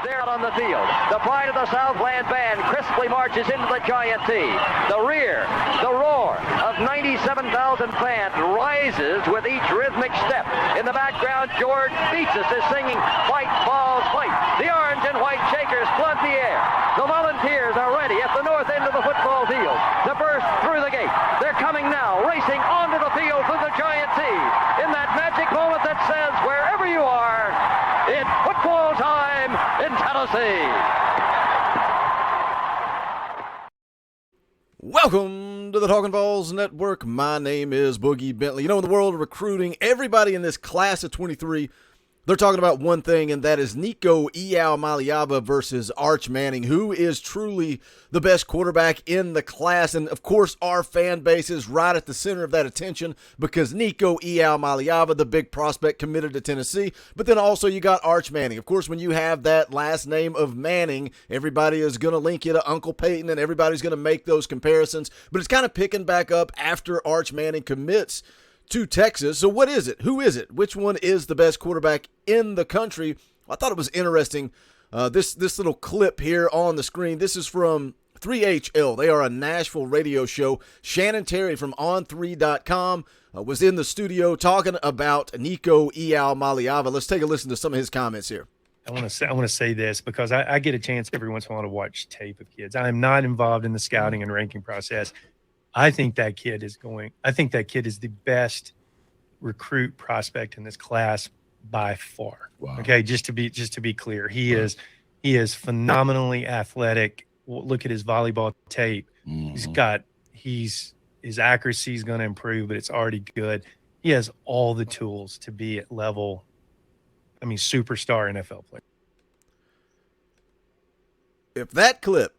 They're out on the field. The pride of the Southland band crisply marches into the Giant T. The rear, the roar of 97,000 fans rises with each rhythmic step. In the background, George Beaches is singing Fight, Balls, Fight. The orange and white Shakers flood the air. The Volunteers are ready at the north end of the football field to burst through the gate. They're coming now, racing onto the field through the Giant T. In that magic moment that says, wherever you are, it's football time in Tennessee. Welcome to the Talkin VAWLS Network. My name is Boogie Bentley. You know, in the world of recruiting, everybody in this class of 23, they're talking about one thing, and that is Nico Iamaleava versus Arch Manning. Who is truly the best quarterback in the class? And, of course, our fan base is right at the center of that attention because Nico Iamaleava, the big prospect, committed to Tennessee. But then also you got Arch Manning. Of course, when you have that last name of Manning, everybody is going to link you to Uncle Peyton, and everybody's going to make those comparisons. But it's kind of picking back up after Arch Manning commits to Texas. So what is it? Who is it? Which one is the best quarterback in the country? I thought it was interesting. This little clip here on the screen. This is from 3HL. They are a Nashville radio show. Shannon Terry from On3.com was in the studio talking about Nico Iamaleava. Let's take a listen to some of his comments here. I want to say this because I get a chance every once in a while to watch tape of kids. I am not involved in the scouting and ranking process. I think that kid is the best recruit prospect in this class by far. Wow. Okay, just to be clear, he is phenomenally athletic. Look at his volleyball tape. Mm-hmm. His accuracy is going to improve, but it's already good. He has all the tools to be at level. I mean, superstar NFL player. If that clip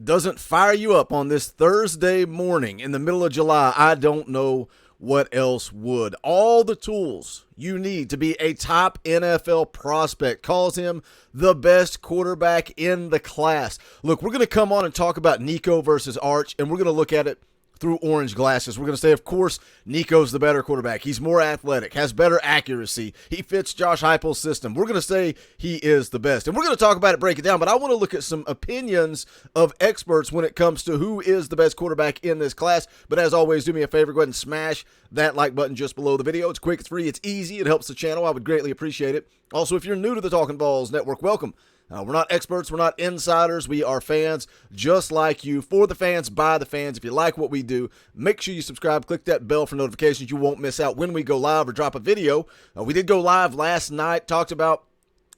doesn't fire you up on this Thursday morning in the middle of July, I don't know what else would. All the tools you need to be a top NFL prospect calls him the best quarterback in the class. Look, we're going to come on and talk about Nico versus Arch, and we're going to look at it through orange glasses. We're going to say, of course, Nico's the better quarterback. He's more athletic, has better accuracy. He fits Josh Heupel's system. We're going to say he is the best. And we're going to talk about it, break it down, but I want to look at some opinions of experts when it comes to who is the best quarterback in this class. But as always, do me a favor, go ahead and smash that like button just below the video. It's quick, it's free, it's easy. It helps the channel. I would greatly appreciate it. Also, if you're new to the Talkin VAWLS Network, welcome. We're not experts. We're not insiders. We are fans just like you. For the fans, by the fans. If you like what we do, make sure you subscribe. Click that bell for notifications. You won't miss out when we go live or drop a video. We did go live last night. Talked about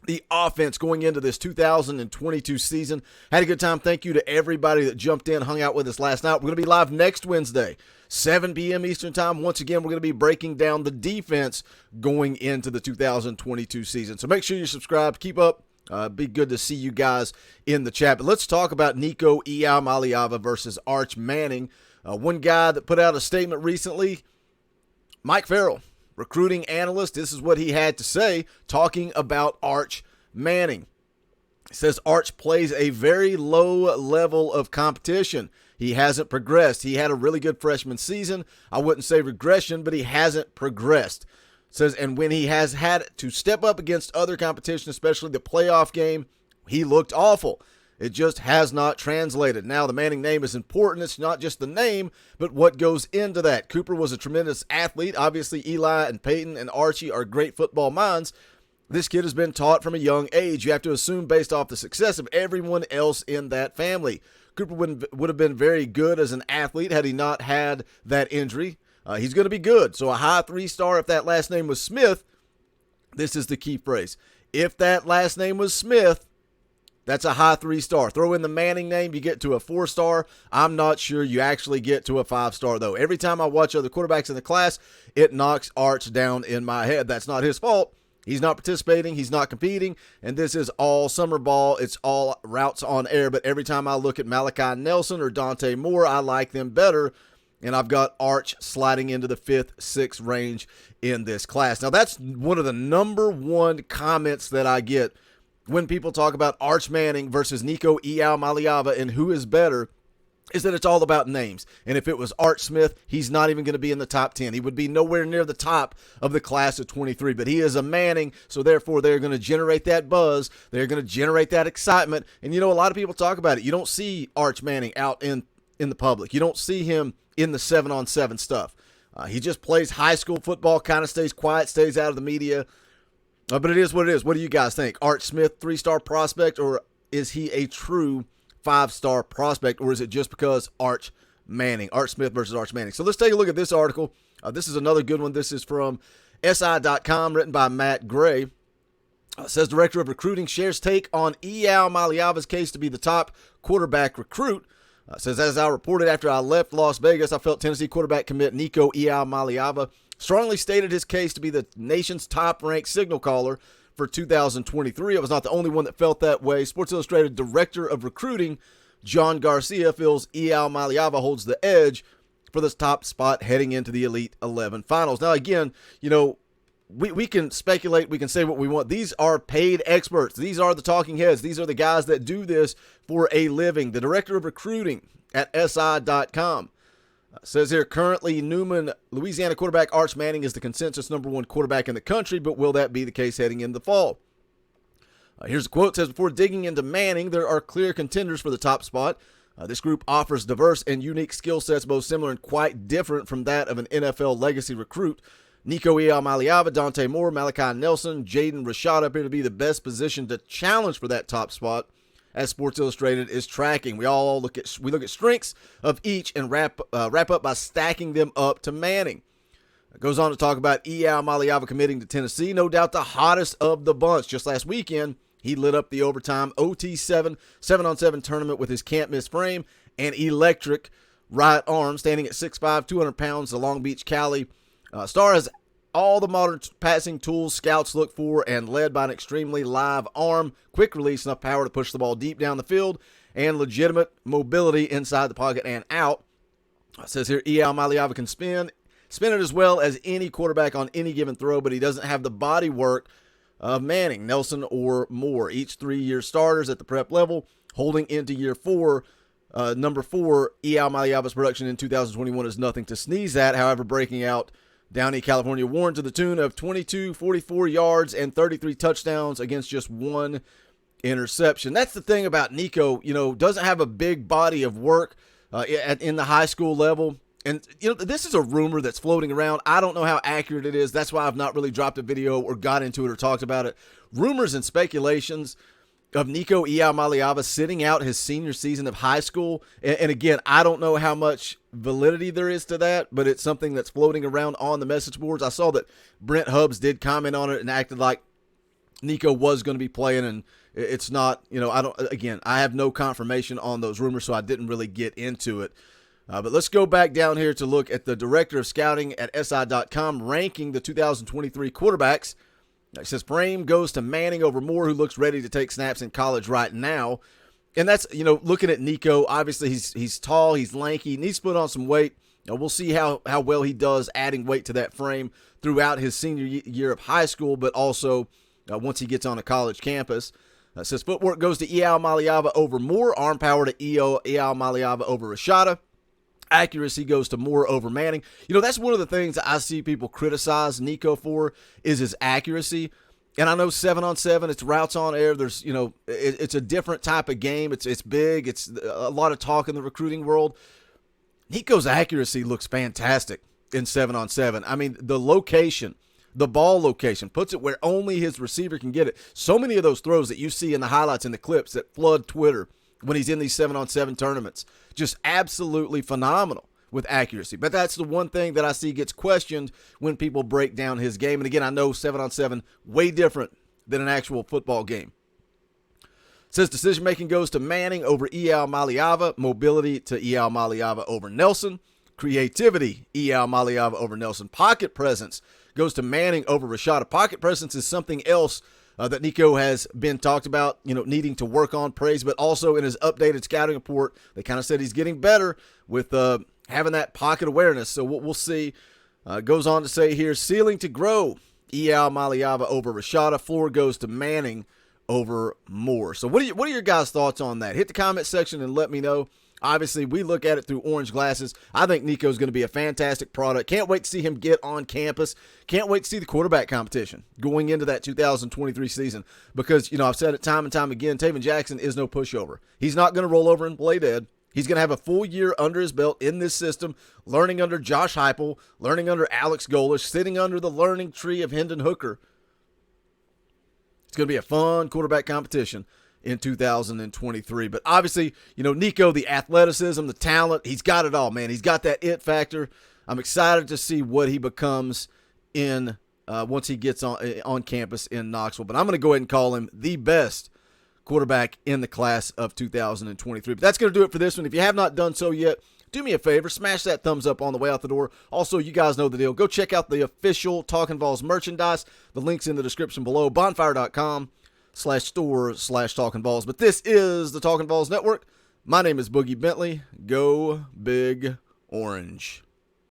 the offense going into this 2022 season. Had a good time. Thank you to everybody that jumped in, hung out with us last night. We're going to be live next Wednesday, 7 p.m. Eastern Time. Once again, we're going to be breaking down the defense going into the 2022 season. So make sure you're subscribed. Keep up. Be good to see you guys in the chat. But let's talk about Nico Iamaleava versus Arch Manning. One guy that put out a statement recently, Mike Farrell, recruiting analyst. This is what he had to say talking about Arch Manning. He says Arch plays a very low level of competition. He hasn't progressed. He had a really good freshman season. I wouldn't say regression, but he hasn't progressed. Says, and when he has had to step up against other competition, especially the playoff game, he looked awful. It just has not translated. Now, the Manning name is important. It's not just the name, but what goes into that. Cooper was a tremendous athlete. Obviously, Eli and Peyton and Archie are great football minds. This kid has been taught from a young age. You have to assume based off the success of everyone else in that family. Cooper would have been very good as an athlete had he not had that injury. He's going to be good. So a high 3-star if that last name was Smith. This is the key phrase. If that last name was Smith, that's a high 3-star. Throw in the Manning name, you get to a 4-star. I'm not sure you actually get to a 5-star, though. Every time I watch other quarterbacks in the class, it knocks Arch down in my head. That's not his fault. He's not participating. He's not competing. And this is all summer ball. It's all routes on air. But every time I look at Malachi Nelson or Dante Moore, I like them better. And I've got Arch sliding into the 5th, 6th range in this class. Now, that's one of the number one comments that I get when people talk about Arch Manning versus Nico Iamaleava and who is better. is that it's all about names. And if it was Art Smith, he's not even going to be in the top 10. He would be nowhere near the top of the class of 23. But he is a Manning, so therefore they're going to generate that buzz. They're going to generate that excitement. And, a lot of people talk about it. You don't see Arch Manning out in the public. You don't see him in the 7-on-7 stuff. He just plays high school football, kind of stays quiet, stays out of the media. But it is what it is. What do you guys think? Art Smith, 3-star prospect, or is he a true 5-star prospect, or is it just because Arch Smith versus Arch Manning? So let's take a look at this article. This is another good one. This is from SI.com, written by Matt Gray. Says Director of Recruiting shares take on Iamaleava's case to be the top quarterback recruit. Says, as I reported after I left Las Vegas, I felt Tennessee quarterback commit Nico Iamaleava strongly stated his case to be the nation's top-ranked signal caller for 2023. I was not the only one that felt that way. Sports Illustrated Director of Recruiting John Garcia feels Iamaleava holds the edge for this top spot heading into the Elite 11 finals. Now, again, we can speculate. We can say what we want. These are paid experts. These are the talking heads. These are the guys that do this for a living. The Director of Recruiting at SI.com says here, currently Newman, Louisiana quarterback Arch Manning is the consensus #1 quarterback in the country, but will that be the case heading into the fall? Here's a quote. It says, before digging into Manning, there are clear contenders for the top spot. This group offers diverse and unique skill sets, both similar and quite different from that of an NFL legacy recruit. Nico Iamaleava, Dante Moore, Malachi Nelson, Jaden Rashad appear to be the best positioned to challenge for that top spot, as Sports Illustrated is tracking. We look at strengths of each and wrap up by stacking them up to Manning. It goes on to talk about Iamaleava committing to Tennessee, no doubt the hottest of the bunch. Just last weekend, he lit up the overtime OT 7-on-7 tournament with his can't-miss frame and electric right arm, standing at 6'5", 200 pounds. The Long Beach Cali star has all the modern passing tools scouts look for and led by an extremely live arm, quick release, enough power to push the ball deep down the field, and legitimate mobility inside the pocket and out. It says here, Iamaleava can spin it as well as any quarterback on any given throw, but he doesn't have the body work of Manning, Nelson, or Moore. Each 3-year starters at the prep level, holding into year 4. Number 4, Iamaleava's production in 2021 is nothing to sneeze at. However, breaking out Downey, California, warned to the tune of 22, 44 yards and 33 touchdowns against just 1 interception. That's the thing about Nico, doesn't have a big body of work in the high school level. And, this is a rumor that's floating around. I don't know how accurate it is. That's why I've not really dropped a video or got into it or talked about it. Rumors and speculations of Nico Iamaleava sitting out his senior season of high school. And again, I don't know how much validity there is to that, but it's something that's floating around on the message boards. I saw that Brent Hubbs did comment on it and acted like Nico was going to be playing, and it's not, I have no confirmation on those rumors, so I didn't really get into it. But let's go back down here to look at the Director of Scouting at SI.com ranking the 2023 quarterbacks. It says frame goes to Manning over Moore, who looks ready to take snaps in college right now. And that's, looking at Nico, obviously he's tall, he's lanky, needs to put on some weight. We'll see how well he does adding weight to that frame throughout his senior year of high school, but also once he gets on a college campus. It says footwork goes to Iamaleava over Moore, arm power to Iamaleava over Rashada. Accuracy goes to Moore over Manning. That's one of the things I see people criticize Nico for is his accuracy. And I know 7-on-7, it's routes on air. There's, it's a different type of game. It's big. It's a lot of talk in the recruiting world. Nico's accuracy looks fantastic in 7-on-7. I mean, the location, the ball location, puts it where only his receiver can get it. So many of those throws that you see in the highlights and the clips that flood Twitter when he's in these 7-on-7 tournaments, just absolutely phenomenal with accuracy. But that's the one thing that I see gets questioned when people break down his game. And again, I know 7-on-7, way different than an actual football game. It says decision-making goes to Manning over Iamaleava, mobility to Iamaleava over Nelson, creativity, Iamaleava over Nelson, pocket presence goes to Manning over Rashada. Pocket presence is something else that Nico has been talked about, needing to work on, praise, but also in his updated scouting report, they kind of said he's getting better with having that pocket awareness. So we'll see. Goes on to say here, ceiling to grow, Iamaleava over Rashada. Floor goes to Manning over Moore. So what are your guys' thoughts on that? Hit the comment section and let me know. Obviously, we look at it through orange glasses. I think Nico's going to be a fantastic product. Can't wait to see him get on campus. Can't wait to see the quarterback competition going into that 2023 season because, I've said it time and time again, Taven Jackson is no pushover. He's not going to roll over and play dead. He's going to have a full year under his belt in this system, learning under Josh Heupel, learning under Alex Golish, sitting under the learning tree of Hendon Hooker. It's going to be a fun quarterback competition in 2023. But obviously, Nico, the athleticism, the talent, he's got it all, man. He's got that it factor. I'm excited to see what he becomes in once he gets on campus in Knoxville. But I'm going to go ahead and call him the best quarterback in the class of 2023. But that's going to do it for this one. If you have not done so yet, do me a favor, smash that thumbs up on the way out the door. Also, you guys know the deal. Go check out the official Talkin' Vols merchandise. The link's in the description below, bonfire.com/store/Talkin' Vols. But this is the Talkin' Vols Network. My name is Boogie Bentley. Go Big Orange.